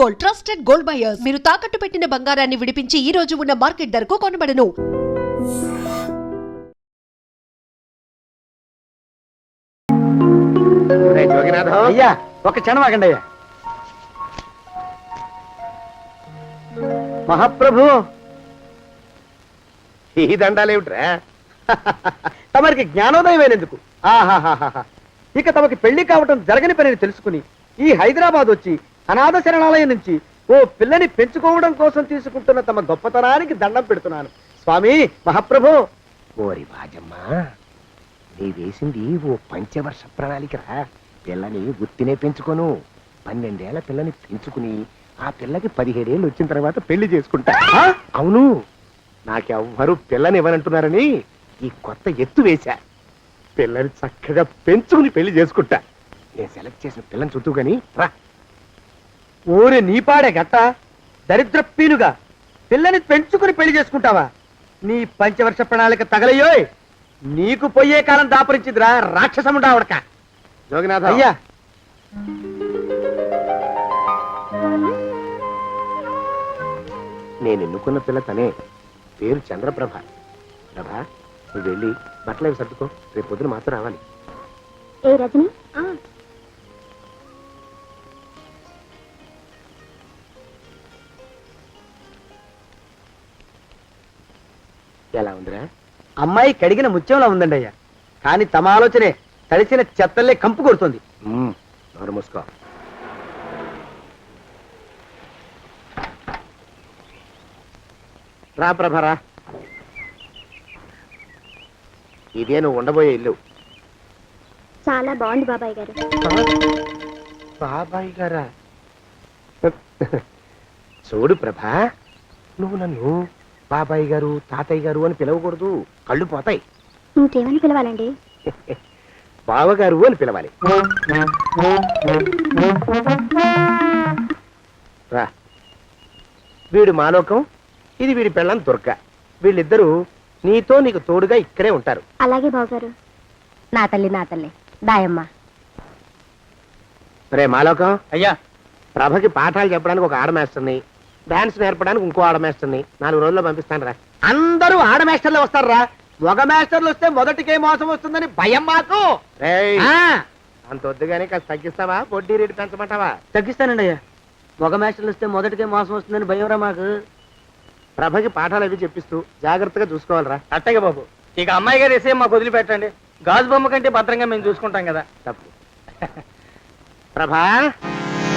Gold, trusted gold buyers. మీరు తాకట్టు పెట్టిన బంగారాన్ని విడిపించి ఈ రోజు ఉన్న మార్కెట్ ధరకు కొనబడను. అయ్యా ఒక క్షణం ఆగండి అయ్యా. మహాప్రభు, ఈ దండాలేమిట్రా? తమరికి జ్ఞానోదయమైనందుకు ఆహాహాహా. ఇక తమకి పెళ్లి కావటం జరగని పనిని తెలుసుకుని ఈ హైదరాబాద్ వచ్చి అనాథ శరణాలయం నుంచి ఓ పిల్లని పెంచుకోవడం కోసం తీసుకుంటున్న తమ గొప్పతనానికి దండం పెడుతున్నాను స్వామి. మహాప్రభు, ఓరి బాజమ్మ, నీ వేసింది ఓ పంచవర్ష ప్రణాళికరా. పిల్లని గుర్తినే పెంచుకోను, 12 ఏళ్ల పిల్లని పెంచుకుని ఆ పిల్లకి 17 ఏళ్ళు వచ్చిన తర్వాత పెళ్లి చేసుకుంటా. అవును, నాకెవ్వరూ పిల్లని ఇవ్వనంటున్నారని ఈ కొత్త ఎత్తు వేశా. పిల్లని చక్కగా పెంచుకుని పెళ్లి చేసుకుంటా. నేను సెలెక్ట్ చేసిన పిల్లని చుట్టూ గాని రా. ఊరి నీపాడే గట్ట దరిద్రపీనుగా పిల్లని పెంచుకుని పెళ్లి చేసుకుంటావా? నీ పంచవర్ష ప్రణాళిక తగలయ్యోయ్. నీకు పోయే కాలం దాపరించిందిరా రాక్షసముండావడక. జోగినాథ అయ్యా, నేను ఎన్నుకున్న పిల్ల తనే. పేరు చంద్రప్రభ. ప్రభ, నువ్వు వెళ్ళి బట్టలు అవి సర్దుకో, రేపు పొద్దున మాత్రం రావాలి. ఏ రజని, ఎలా ఉందిరా? అమ్మాయి కడిగిన ముత్యంలా ఉందండి అయ్యా. కానీ తమ ఆలోచనే తడిసిన చెత్తల్లే కంపు కొడుతుంది. నోరు మూసుకో. రా ప్రభరా, ఇదే నువ్వు ఉండబోయే ఇల్లు. చాలా బాగుంది బాబాయ్ గారు. బాబాయ్ గారా? చూడు ప్రభా, నువ్వు నన్ను బాబాయ్ గారు తాతయ్య గారు అని పిలవకూడదు, కళ్ళు పోతాయి. ఇంకేమని పిలవాలండి? బావగారు అని పిలవాలి. రా, వీడు మాలోకం, ఇది వీడి పెళ్ళం దుర్గ. వీళ్ళిద్దరూ నీతో నీకు తోడుగా ఇక్కడే ఉంటారు. అలాగే బావగారు. నా తల్లి నా తల్లి దాయమ్మ. రే మాలోకం, అయ్యా, ప్రభకి పాఠాలు చెప్పడానికి ఒక ఆడమేస్తుంది, డాన్స్ నేర్పడానికి ఇంకో ఆడమేస్తుంది. 4 రోజుల్లో పంపిస్తాను రా. అందరూ ఆడ మాస్టర్లు వస్తారా? మగ మాస్టర్లు వస్తే మొదటికే మోసం వస్తుందని భయం మాకు. అంత వద్దుగానే కాస్త తగ్గిస్తావా? వడ్డీ రేటు పెంచమంటావా? తగ్గిస్తానండి అయ్యా. మగ మాస్టర్లు వస్తే మొదటికే మోసం వస్తుందని భయంరా మాకు. ప్రభకి పాఠాలు అవి చెప్పిస్తూ జాగ్రత్తగా చూసుకోవాలరా. అట్టగే బాబు. ఇక అమ్మాయి గారు వేసే మాకు వదిలిపెట్టండి. గాజు బొమ్మ కంటే భద్రంగా మేము చూసుకుంటాం కదా. తప్పు. ప్రభా,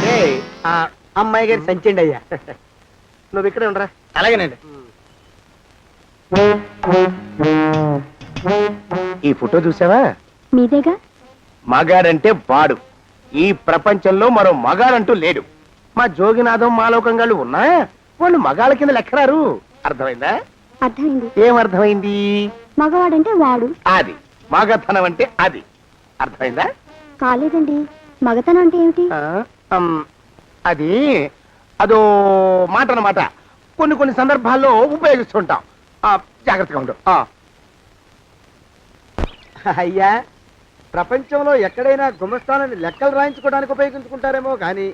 రే ఆ అమ్మాయి గారి సంచండి అయ్యా. నువ్వు ఇక్కడే ఉండరా. అలాగేనండి. ఈ ఫోటో చూసావా? మీదేగా. మగాడంటే వాడు. ఈ ప్రపంచంలో మరో మగాడంటూ లేడు. మా జోగినాథం మాలోకం గాళ్ళు ఉన్నా వాళ్ళు మగాళ్ళ కింద లెక్కరారు. అర్థమైందా? అర్థమైంది. ఏమర్థమైంది? మగవాడంటే వాడు. అది మగతనం అంటే అది. అర్థమైందా? కాలేదండి. మగతనం అంటే ఏమిటి? అది అదో మాట అన్నమాట. కొన్ని సందర్భాల్లో ఉపయోగిస్తుంటాం. జాగ్రత్తగా ఉండు. అయ్యా, ప్రపంచంలో ఎక్కడైనా గుమస్థానాన్ని లెక్కలు రాయించుకోవడానికి ఉపయోగించుకుంటారేమో కానీ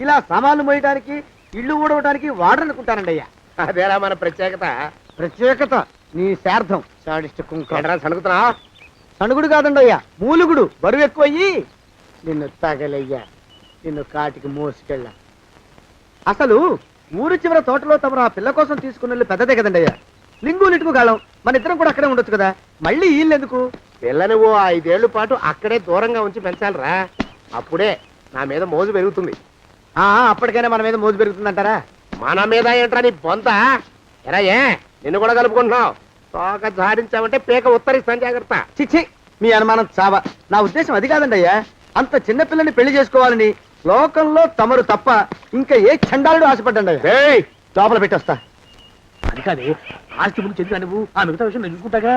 ఇలా సామాన్లు మోయడానికి, ఇల్లు ఊడవడానికి వాడరనుకుంటానండి అయ్యా. అదేరా మన ప్రత్యేకత. ప్రత్యేకత నీ శార్థం. సణుకుతున్నా? సణుగుడు కాదండి అయ్యా, మూలుగుడు. బరువు ఎక్కువయ్యి నిన్ను తగలయ్యా, నిన్ను కాటికి మోసుకెళ్ళా. అసలు ఊరు చివర తోటలో తమరు ఆ పిల్ల కోసం తీసుకున్న పెద్దదే కదండి అయ్యా. లింగు లిటుకు గాలం. మన ఇద్దరం కూడా అక్కడే ఉండొచ్చు కదా. మళ్ళీ వీళ్ళెందుకు? పిల్లని ఓ 5 ఏళ్ల పాటు అక్కడే దూరంగా ఉంచి పెంచాలిరా. అప్పుడే నా మీద మోజు పెరుగుతుంది. అప్పటికైనా మన మీద మోజు పెరుగుతుందంటారా? మన మీద ఏంట్రా నీ బొంత? ఎరా, నిన్ను కూడా కలుపుకుంటున్నావు. తోక జాడించావంటే పీక ఉత్తరిస్తాను, జాగ్రత్త. చిచ్చి, మీ అనుమానం చావా. నా ఉద్దేశం అది కాదండి అయ్యా. అంత చిన్న పిల్లని పెళ్లి చేసుకోవాలని లోకంలో తమరు తప్ప ఇంకా ఏ చండాలుడు ఆశపడ్డండి అయ్యా. లోపల పెట్టొస్తా. అది కాదే, ఆస్తి ముందు చెందిన నువ్వు ఆ మిగతా విషయం నేను చూసుకుంటాగా.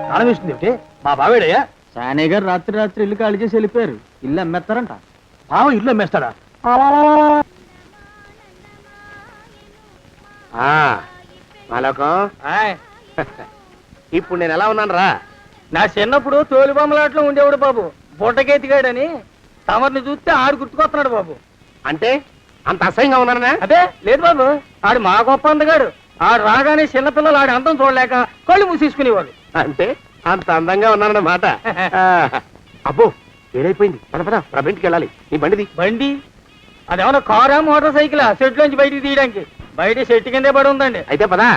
తాళం వేస్తుంది ఏమిటి? మా బావేడయ్యా. సానే గారు రాత్రి ఇల్లు ఖాళీ చేసి వెళ్ళిపోయారు. ఇల్లు అమ్మేస్తారంట. బావ ఇల్లు అమ్మేస్తాడా? మాలోకం, ఇప్పుడు నేను ఎలా ఉన్నాను రా? నా చిన్నప్పుడు తోలు బొమ్మలాట్లో ఉండేవాడు బాబు. బుట్టకెత్తిగాడని తమరిని చూస్తే ఆడు గుర్తుకొస్తున్నాడు బాబు. అంటే అంత అసహ్యంగా ఉన్నానా? అదే లేదు బాబు, ఆడు మా గొప్ప అందగాడు. ఆడు రాగానే చిన్నపిల్లలు ఆడి అందం చూడలేక కళ్ళు మూసేసుకునేవాడు. అంటే అంత అందంగా ఉన్నానన్నమాట. ఆ, అబ్బో ఏడైపోయింది. పద పద ఇంటికి వెళ్ళాలి. నీ బండిది. బండి అదేమన్నా కారా మోటార్ సైకిల్ షెడ్ లోంచి బయటికి తీయడానికి? బయట షెట్ కిందే పడి ఉందండి. అయితే పదా.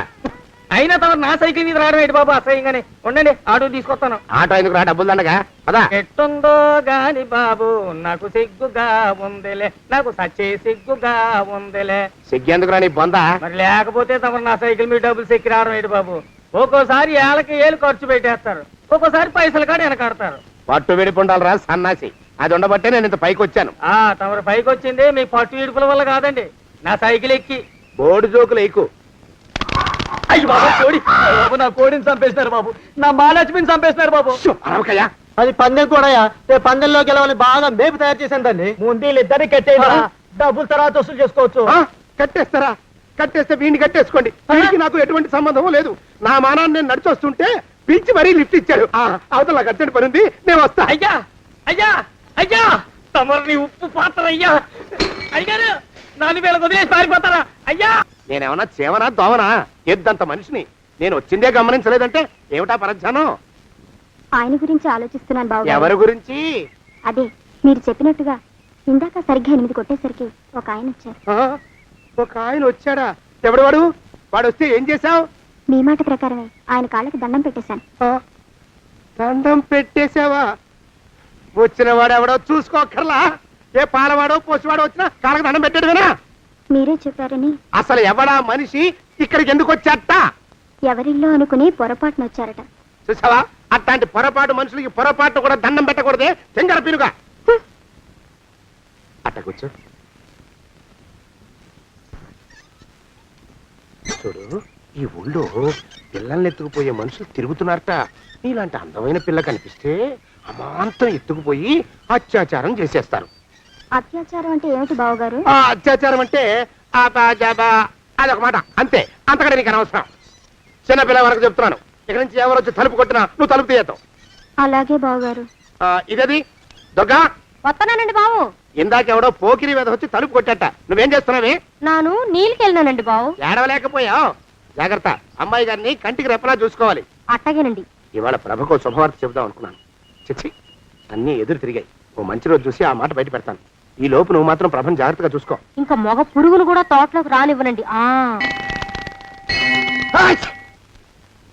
అయినా తమ నా సైకిల్ మీద రావడం ఏంటి బాబు అసహ్యంగానే. ఉండండి ఆటో తీసుకొస్తాను. ఆటో ఎందుకు రా, డబ్బులు దండగా. పదా. ఎట్టుందో గాని బాబు నాకు సిగ్గుగా ఉందిలే, నాకు సచ్చే సిగ్గుగా ఉందిలే. సిగ్గెందుకు రా నీ బొందా. మరి లేకపోతే తమ నా సైకిల్ మీద డబ్బులు సెక్కి రావడం ఏంటి బాబు? ఒక్కోసారి ఏళ్ళకి ఏళ్ళు ఖర్చు పెట్టేస్తారు, ఒక్కోసారి పైసలు కాడ వెనకాడతారు. పట్టు విడిపుండాలి రా సన్నాసి. అది ఉండబట్టే నేను ఇంత పైకి వచ్చాను. తమరు పైకి వచ్చింది మీ పట్టు ఇడుపుల వల్ల కాదండి, నా సైకిల్ ఎక్కి. బోర్డు జోకులు ఎక్కువ. అయ్యి బాబు కోడి, బాబు నా కోడిని చంపేస్తున్నారు బాబు, నా మహాలక్ష్మిని చంపేస్తున్నారు బాబు. అరవకయ్యా. అది పందెం కూడా పందెంలో గెలవని బాగా మేపు తయారు చేశాను దాన్ని. ముందు వీళ్ళిద్దరిని కట్టేయరా, డబ్బులు తర్వాత వసూలు చేసుకోవచ్చు. కట్టేస్తారా? కట్టేస్తే వీడిని కట్టేసుకోండి. వీడికి నాకు ఎటువంటి సంబంధం లేదు. నా మానాన్ని నేను నడిచొస్తుంటే పిలిచి మరీ లిఫ్ట్ ఇచ్చాడు. అవతల నాకు అర్జెంట్ పని ఉంది, నేను వస్తా. అయ్యా అయ్యా అయ్యా, తమరిని ఉప్పు పాత్ర అయ్యా. అయ్యారు నన్ను వీళ్ళకి వదిలేసి పారిపోతారా? అయ్యా నేనేమన్నా చేవనా దోవనా? ఎద్దంత మనిషిని. నేను వచ్చిందే గమనించలేదంటే ఏమిటా పరధ్యానం? ఆయన గురించి ఆలోచిస్తున్నాను బాబు. ఎవరి గురించి? అదే మీరు చెప్పినట్టుగా ఇందాక సరిగ్గా 8 కొట్టేసరికి ఒక ఆయన వచ్చారు. ఒక ఆయన వచ్చాడా? ఎవడు వాడు? వాడు వస్తే ఏం చేశావు? మీ మాట ప్రకారమే ఆయన కాళ్ళకి దండం పెట్టేశాను. దండం పెట్టేశావా? వచ్చిన వాడు ఎవడో చూసుకోకర్లా. ఏ పాలవాడో పోసివాడో వచ్చినా కాళ్ళకి దండం పెట్టాడువేనా? మీరే చెప్పారని. అసలు ఎవడా మనిషి? ఇక్కడికి ఎందుకు వచ్చాట? ఎవరిల్లో అనుకుని పొరపాటున వచ్చారట. చూసావా, అట్లాంటి పొరపాటు మనుషులకి పొరపాటు కూడా దండం పెట్టకూడదే. తెంగర పినుగా అట్ట కూర్చో. చూడు, ఈ ఊళ్ళో పిల్లల్ని ఎత్తుకుపోయే మనుషులు తిరుగుతున్నారట. నీలాంటి అందమైన పిల్ల కనిపిస్తే అమాంతం ఎత్తుకుపోయి అత్యాచారం చేసేస్తారు. అత్యాచారం అంటే ఏమిటి బావగారు? ఆ అత్యాచారం అంటే అదొక మాట అంతే. అంతకంటే నీకు అనవసరం. చిన్నపిల్ల వరకు చెప్తున్నాను. ఇక్కడ నుంచి ఎవరు వచ్చి తలుపు కొట్టినా నువ్వు తలుపు తీయతావు. అలాగే బావగారు. ఇదది దొగ్గా. వస్తున్నానండి బావు. ఇందాకెవడో పోకిరి మీద వచ్చి తలుపు కొట్టట. నువ్వేం చేస్తున్నావే? నాను నీళ్ళకెళ్ళినానండి బావు. ఏడవలేకపోయావు. జాగ్రత్త, అమ్మాయి గారిని కంటికి రెప్పలా చూసుకోవాలి. అట్టగేనండి. ఇవాళ ప్రభకు శుభవార్త చెబుదాం అనుకున్నాను. చిచ్చి, అన్నీ ఎదురు తిరిగాయి. ఓ మంచి రోజు చూసి ఆ మాట బయట పెడతాను. ఈ లోపు నువ్వు మాత్రం ప్రభను జాగ్రత్తగా చూసుకో. ఇంకా మగ పురుగును కూడా తోటలోకి రానివ్వనండి.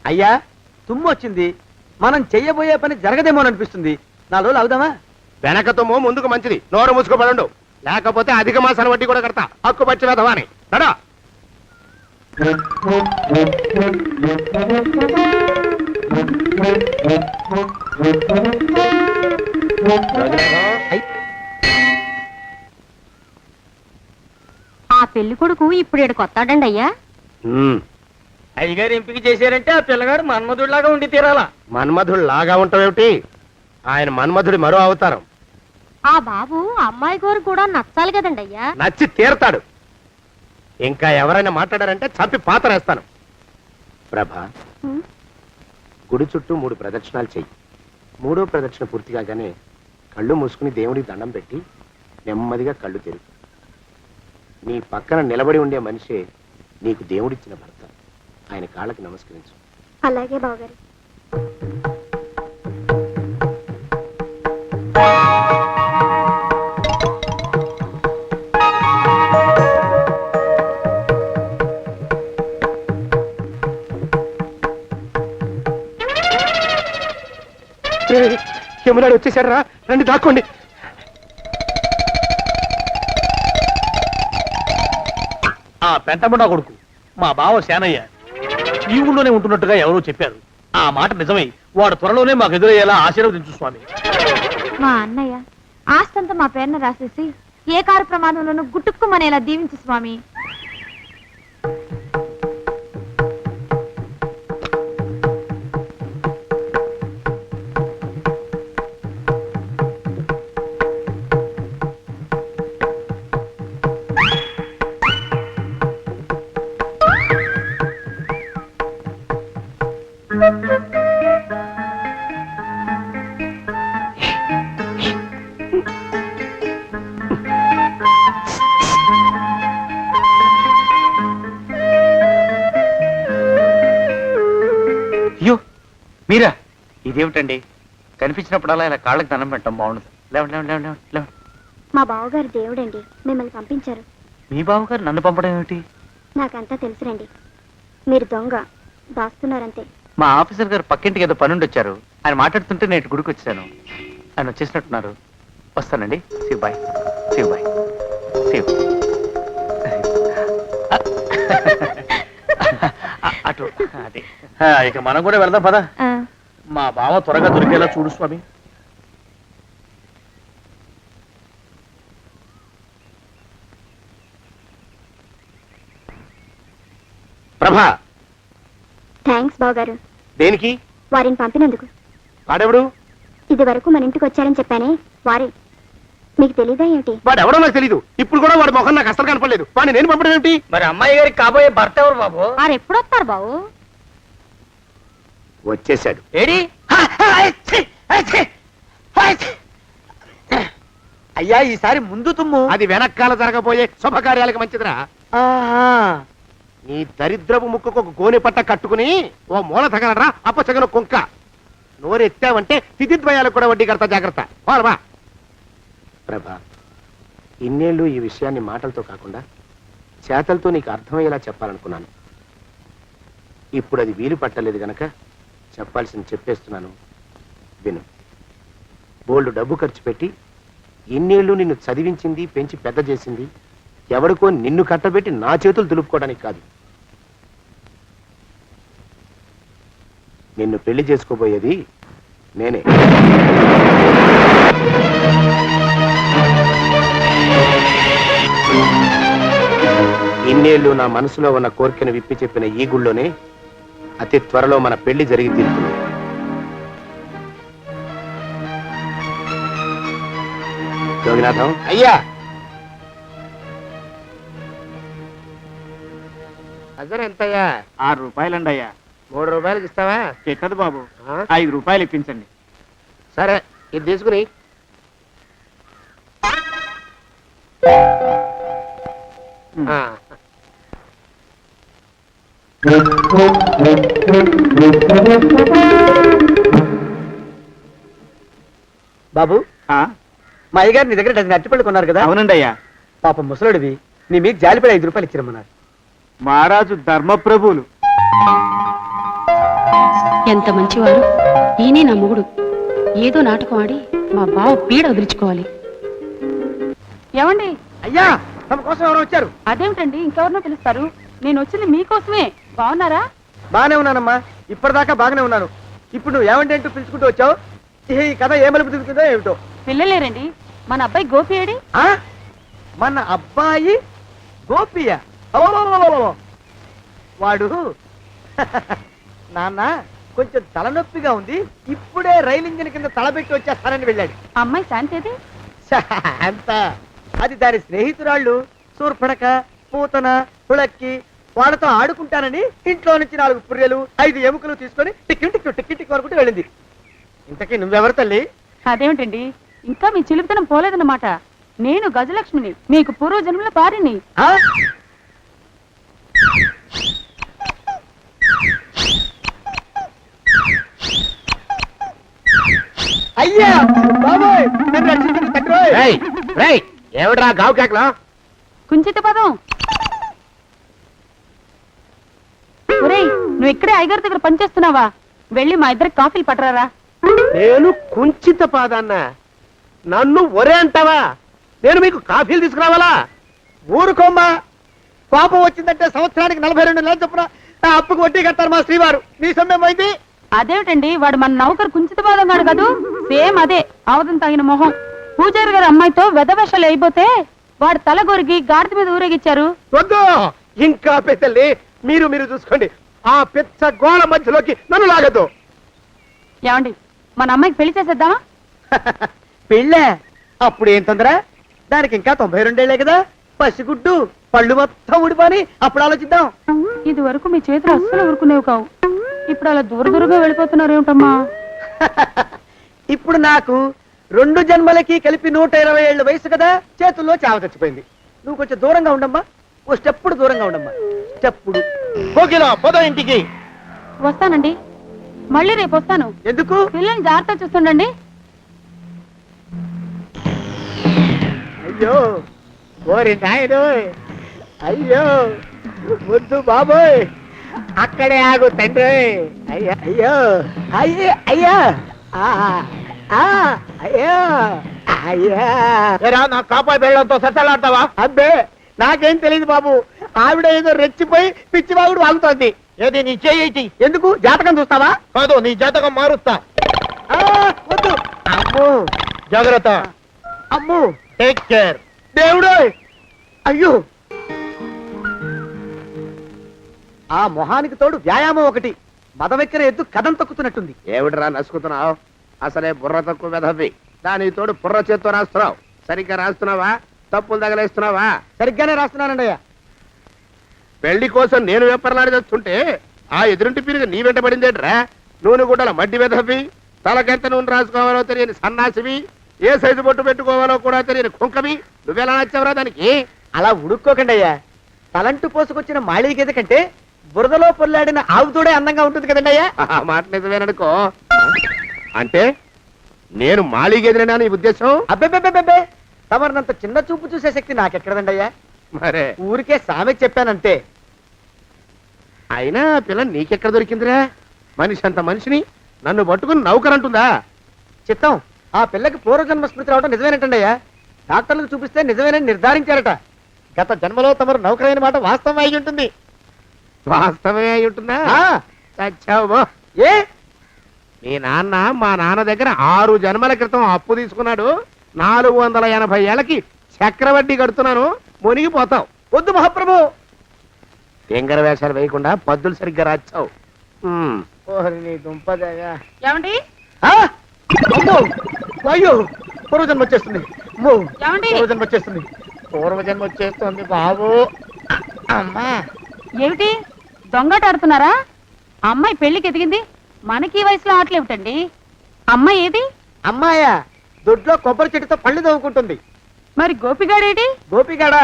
అయ్యా తుమ్ము వచ్చింది, మనం చెయ్యబోయే పని జరగదేమో అనిపిస్తుంది. 4 రోజులు అవుదామా? వెనకతోమో ముందుకు మంచిది. నోరు మూసుకోబడండు, లేకపోతే అధిక మాసాల వడ్డీ కూడా కడతా. హక్కు పచ్చి వేదవా అని నడా. ఆ పెళ్లి కొడుకు ఇప్పుడు ఇక్కడికి వస్తాడండి అయ్యా. అయ్యగారు ఎంపిక చేశారంటే ఆ పిల్లగాడు మన్మధుడిలాగా ఉండి తీరాలా. మన్మధుడు లాగా ఉంటావేమిటి? ఆయన మన్మధుడి మరో అవతారం. ఆ బాబు అమ్మాయి గారు కూడా నచ్చాలి కదండి అయ్యా. నచ్చి తీరతాడు. ఇంకా ఎవరైనా మాట్లాడారంటే చంపి పాతరేస్తాను. ప్రభా, గుడి చుట్టూ 3 ప్రదక్షిణాలు చెయ్యి. 3వ ప్రదక్షిణ పూర్తి కాగానే కళ్ళు మూసుకుని దేవుడికి దండం పెట్టి నెమ్మదిగా కళ్ళు తెరుగు. నీ పక్కన నిలబడి ఉండే మనిషే నీకు దేవుడిచ్చిన భర్త. ఆయన కాళ్ళకి నమస్కరించు. అలాగే బావగారు. యమునాడు వచ్చేసాడు రా, రండి దాక్కోండి. ఆ పెంటముడా కొడుకు మా బావ శానయ్య ఈ ఊళ్ళోనే ఉంటున్నట్టుగా ఎవరో చెప్పారు. ఆ మాట నిజమై వాడు త్వరలోనే మాకు ఎదురయ్యేలా ఆశీర్వదించు స్వామి. మా అన్నయ్య ఆస్తంతా మా పేరున రాసేసి ఏ కారు ప్రమాదంలోనూ గుట్టుక్కుమనేలా దీవించు స్వామి. మీరా? ఇదేమిటండి, కనిపించినప్పుడల్లా ఇలా కాళ్ళకి దండం పెట్టడం బాగుండదు. లేవండి లేవండి లేవండి లేవండి లేవండి. మా బావగారు దేవుడండి, మిమ్మల్ని పంపించారు. మీ బావగారు నన్ను పంపడం ఏమిటి? నాకంతా తెలుసురండి. మీరు దొంగ, దాస్తున్నారంతే. మా ఆఫీసర్ గారు పక్కింటికి ఏదో పనుండి వచ్చారు. ఆయన మాట్లాడుతుంటే నేను గుడికి వచ్చాను. ఆయన వచ్చేసినట్టున్నారు. వస్తానండి. శివ్ బాయ్. శివ్ బాయ్. శివ్. అటు అదే. ఇక మనం కూడా వెళ్దాం పదా. మా బావ త్వరగా దొరికేలా చూడు స్వామి. ప్రభా, థ్యాంక్స్ బావగారు, దేనికి? వారిని పంపినందుకు. వాడెవడు? ఇది వరకు మన ఇంటికి వచ్చారని చెప్పానే వారే. మీకు తెలీదా ఏమిటి? వాడు ఎవడో నాకు తెలీదు. ఇప్పుడు కూడా వాడి మొహం నాకు అసలు కనపడలేదు. వాడిని నేను పంపడం ఏమిటి? మరి అమ్మాయి గారికి కాబోయే భర్త ఎవరు బాబు? వారు ఎప్పుడు వస్తారు బాబు? వచ్చేసాడు. ఏడి? అయ్యా, ఈసారి ముందు తుమ్ము. అది వెనకాల జరగబోయే శుభకార్యాలకు మంచిదిరా. ఆహా. నీ దరిద్రపు ముక్కుకు ఒక గోనె పట్ట కట్టుకుని ఓ మూల తగలరా అప్పచగన కుంక. నోరెత్తావంటే తిథిద్వయాలకు కూడా వడ్డీ కడతా, జాగ్రత్త. పోలమా. ప్రభా, ఇన్నేళ్ళు ఈ విషయాన్ని మాటలతో కాకుండా చేతలతో నీకు అర్థమయ్యేలా చెప్పాలనుకున్నాను. ఇప్పుడు అది వీలు పట్టలేదు గనక చెప్పాల్సింది చెప్పేస్తున్నాను, విను. బోల్డు డబ్బు ఖర్చు పెట్టి ఇన్నేళ్ళు నిన్ను చదివించింది, పెంచి పెద్ద చేసింది ఎవడికో నిన్ను కట్టబెట్టి నా చేతులు దులుపుకోవడానికి కాదు. నిన్ను పెళ్లి చేసుకోబోయేది నేనే. ఇన్నేళ్ళు నా మనసులో ఉన్న కోరికను విప్పి చెప్పిన ఈ గుళ్ళోనే అతి త్వరలో మన పెళ్లి జరిగి తీరుతుంది. యోగినాథం. అయ్యా, అజర్ ఎంతయ్యా? 6 రూపాయలండి అయ్యా. 3 రూపాయలకి ఇస్తావా? చెట్టదు బాబు, ఆ? 5 రూపాయలు ఇప్పించండి. సరే, ఇది తీసుకుని. ఆ. బాబు, మా అయ్యగారు నీ దగ్గర డజన్ అరటిపళ్ళు కొన్నారు కదా? అవునండి అయ్యా. పాపం ముసలుడివి, నీ మీకు జాలిపడి 5 రూపాయలు ఇచ్చిరమ్మన్నారు. మహారాజు ధర్మప్రభువులు. ఎంత మంచివారు. ఈయనే నా మొగుడు. ఏదో నాటకం ఆడి మా బావ పీడ వదిలించుకోవాలి. ఏమండి? అయ్యా, తమ కోసం ఎవరో వచ్చారు. అదేమిటండి, ఇంకెవరినో పిలుస్తారు? నేను వచ్చింది మీకోసమే. బాగున్నారా? బాగానే ఉన్నానమ్మా, ఇప్పటిదాకా బాగానే ఉన్నాను. ఇప్పుడు నువ్వు ఏమంటే అంటూ పిలుచుకుంటూ వచ్చావు. ఈ కథ ఏ మలుపు తిరుగుతుందో ఏమిటో. పిల్లలేరండి. మన అబ్బాయి గోపి ఏడి? ఆ? మన అబ్బాయి గోపియ? అబ్బబ్బబ్బబ్బబ్బ. వాడు నాన్న కొంచెం తలనొప్పిగా ఉంది, ఇప్పుడే రైలు ఇంజిన్ కింద తలబెట్టి వచ్చేస్తానని వెళ్ళాడు. అమ్మాయి శాంతి అంత అది దాని స్నేహితురాళ్ళు సూర్పడక, పూతన, పుళక్కి వాళ్ళతో ఆడుకుంటానని ఇంట్లో నుంచి 4 పుర్రెలు 5 ఎముకలు తీసుకొని టిక్కి టిక్కి టిక్కి టిక్కి వరకుంటూ వెళ్ళింది. ఇంతకీ నువ్వెవరు తల్లి? అదేమిటండి, ఇంకా మీ చిలుపుతనం పోలేదన్నమాట. నేను గజలక్ష్మిని, మీకు పూర్వజన్మల పారిని. ఆ? అయ్యా బాబోయ్, నన్ను రక్షించండి తండ్రోయ్. రేయ్, రేయ్, ఏమిడ్రా గావు కేకలో? కుంచిత పదం. ఒరేయ్, నువ్వు ఇక్కడే అయ్యగారి దగ్గర పనిచేస్తున్నావా? వెళ్ళి మా ఇద్దరికి కాఫీలు పట్టరారా. నేను కుంచిత పాదాన్న, నన్ను ఒరే అంటావా? నేను మీకు కాఫీలు తీసుకురావాలా? ఊరుకోమ్మా, కోపం వచ్చిందంటే సంవత్సరానికి 42 నెలలు చొప్పున ఆ అప్పుకు వడ్డీ కట్టారు మా శ్రీవారు. నీ సొమ్మేం పోయింది? అదేమిటండి, వాడు మన నౌకరు కుంచిత పాదం కాడు కదూ. సేమ్ అదే, ఆవదం తగిన మొహం. పూజారి గారి అమ్మాయితో వెధవేషాలు అయిపోతే వాడు తల గొరిగి గాడిద మీద ఊరేగిచ్చారు. వద్దు, ఇంకా పెద్దల్ని మీరు చూసుకోండి. ఆ పెద్ద గోళ మధ్యలోకి నన్ను లాగద్దు. ఏమండి, మన అమ్మాయికి పెళ్లి చేసేద్దామా? పెళ్ళే? అప్పుడు ఏం తొందర? దానికి ఇంకా 92 ఏళ్లే కదా. పసిగుడ్డు పళ్ళు మొత్తం ఊడిపోని అప్పుడు ఆలోచిద్దాం. ఇది వరకు మీ చేతులు అస్సలు ఊరుకునేవి కావు. ఇప్పుడు అలా దూరంగా వెళ్ళిపోతున్నారు ఏమిటమ్మా? ఇప్పుడు నాకు 2 జన్మలకి కలిపి 120 ఏళ్ళ వయసు కదా, చేతుల్లో చావ చచ్చిపోయింది. నువ్వు కొంచెం దూరంగా ఉండమ్మా, ఓ స్టెప్పుడు దూరంగా ఉండమ్మా. స్టెప్పుడు కోకిలో పొద ఇంటికి. వస్తానండి. మళ్ళీ రేపు వస్తాను. ఎందుకు? పిల్లల్ని జాగ్రత్త చూస్తుండండి. అయ్యో ఓరి నాయను, అయ్యో వద్దు బాబోయ్, అక్కడే ఆగు తండ్రి. అయ్యా అయ్యో అయ్యో అయ్యా అయ్యో అయ్యా, నా కాపాయి బెళ్ళంతో సత్తలాడతావా? అబ్బే నాకేం తెలియదు బాబు, ఆవిడ ఏదో రెచ్చిపోయి పిచ్చివాగుడు వాగుతోంది. ఏది నీ చేయి? ఎందుకు? జాతకం చూస్తావా? కాదు, నీ జాతకం మారుస్తా. వద్దు. అమ్మో జాగ్రత్త. అమ్మో టేక్ కేర్. దేవుడు అయ్యో, ఆ మొహానికి తోడు వ్యాయామం ఒకటి, మదవెక్కిన ఎద్దు కథం తొక్కుతున్నట్టుంది. ఏమిటిరా నసుకుతున్నావు? అసలే బుర్ర తక్కువ వెధవి. దానికి తోడు బుర్ర చేత్తో రాస్తున్నావు. సరిగ్గా రాస్తున్నావా? తప్పులు తగలేస్తున్నావా? సరిగ్గానే రాస్తున్నానండి అయ్యా. పెళ్లి కోసం నేను వెప్పర్లాడి తెస్తుంటే ఆ ఎదురింటి పిరుగు నీ వెంట పడిందేట్రా? నూనె గుడ్డల మడ్డి వెధవి, తలకెంత నూనె రాసుకోవాలో తెలియని సన్నాసివి, ఏ సైజు బొట్టు పెట్టుకోవాలో కూడా తెలియని కుంకవి, నువ్వెలా నచ్చావురా దానికి? అలా ఉడుక్కోకండి అయ్యా. తలంటు పోసుకొచ్చిన మాళీ గేదె కంటే బురదలో పొల్లాడిన ఆవుతోడే అందంగా ఉంటుంది కదండి అయ్యా. ఆ మాట నిజమేననుకో. అంటే నేను మాళీగెదిరినా నీ ఉద్దేశం? అబ్బెబ్బెబ్బెబ్బే, తమరినంత చిన్న చూపు చూసే శక్తి నాకెక్కడదండి అయ్యా. మరే ఊరికే సామె చెప్పానంతే. అయినా ఆ పిల్ల నీకెక్కడ దొరికిందిరా? మనిషి అంత మనిషిని నన్ను పట్టుకుని నౌకరంటుందా? చిత్తం, ఆ పిల్లకి పూర్వజన్మ స్మృతి రావడం నిజమేనటండి అయ్యా. డాక్టర్లకు చూపిస్తే నిజమేనని నిర్ధారించారట. గత జన్మలో తమరు నౌకరైన మాట వాస్తవం అయి ఉంటుంది. వాస్తవమే అయి ఉంటుందా? చచ్చావు. ఏ మీ నాన్న మా నాన్న దగ్గర 6 జన్మల క్రితం అప్పు తీసుకున్నాడు. 480 ఏళ్ళకి చక్రవడ్డీ కడుతున్నాను. మునిగిపోతావు. వద్దు మహాప్రభు. ఎంగర వేషాలు వేయకుండా పద్దులు సరిగ్గా రాచావు. ఓహరి నీ దుంపదగా. ఏమండి? అమ్మో అయ్యో, పూర్వజన్మ వచ్చేస్తుంది. అమ్మో, ఏమండి? పూర్వజన్మ వచ్చేస్తుంది. పూర్వజన్మ వచ్చేస్తుంది బాబు. అమ్మా ఏమిటి దొంగట ఆడుతున్నారా? అమ్మాయి పెళ్లికి ఎదిగింది, మనకి ఈ వయసులో ఆటలేమిటండి? అమ్మాయి ఏది? అమ్మాయా? దొడ్లో కొబ్బరి చెట్టుతో పళ్ళు తవ్వుకుంటుంది. మరి గోపిగాడేటి? గోపిగాడ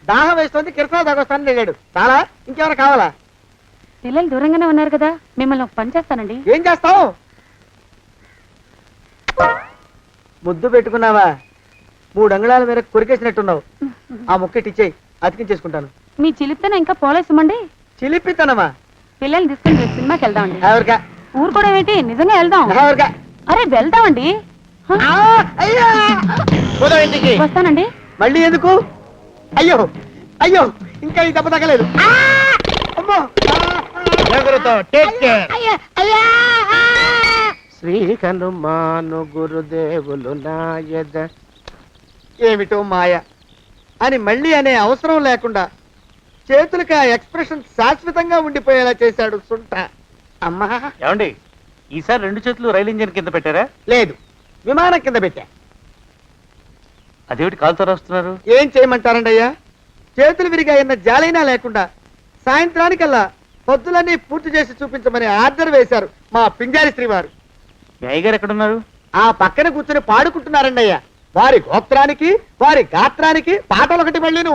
దాహం వేస్తుంది, కిరసా దాగొస్తానని వెళ్ళాడు. చాలా, ఇంకేమైనా కావాలా? పిల్లలు దూరంగానే ఉన్నారు కదా, మిమ్మల్ని ఒక పని చేస్తానండి. ఏం చేస్తావు? ముద్దు పెట్టుకున్నావా? 3 అంగుళాల మేర కొరికేసినట్టున్నావు. ఆ ముక్కటి ఇచ్చేయి, అతికించేసుకుంటాను. మీ చిలిపితేనే ఇంకా పోలేసమండి. చిలిపితనమా? పిల్లల్ని తీసుకుని రేపు సినిమాకి వెళ్దామండి. ఎవరికా? ఊరు కూడా ఏంటి, నిజంగా వెళ్దాం. ఎవరికా? అరే వెళ్దామండి. హ, అయ్యా, పోదాం ఇంటికి. వస్తానండి. మళ్ళీ ఎందుకు? అయ్యో అయ్యో, ఇంకా ఈ దెబ్బ తగ్గలేదు. అమ్మో, శ్రీ హనుమాను గురుదేవులు నాయద. ఏమిటో మాయ అని మళ్ళీ అనే అవసరం లేకుండా చేతులకి ఆ ఎక్స్ప్రెషన్ శాశ్వతంగా ఉండిపోయేలా చేశాడు సుంట. అమ్మా, ఏమండి ఈసారి 2 చేతులు రైలు ఇంజిన్ కింద పెట్టారా? లేదు, విమానం కింద పెట్టా. అదేమిటి కాలుతో రాస్తున్నారు? ఏం చేయమంటారండి అయ్యా? చేతులు విరిగాయన్న జాలైనా లేకుండా సాయంత్రానికల్లా పొద్దులన్నీ పూర్తి చేసి చూపించమని ఆర్డర్ వేశారు మా పింజారి శ్రీ వారు. మీ అయ్యగారు ఎక్కడున్నారు? ఆ పక్కన కూర్చొని పాడుకుంటున్నారండి అయ్యా. వారి గోత్రానికి వారి గాత్రానికి పాటలు ఒకటి మళ్ళీను.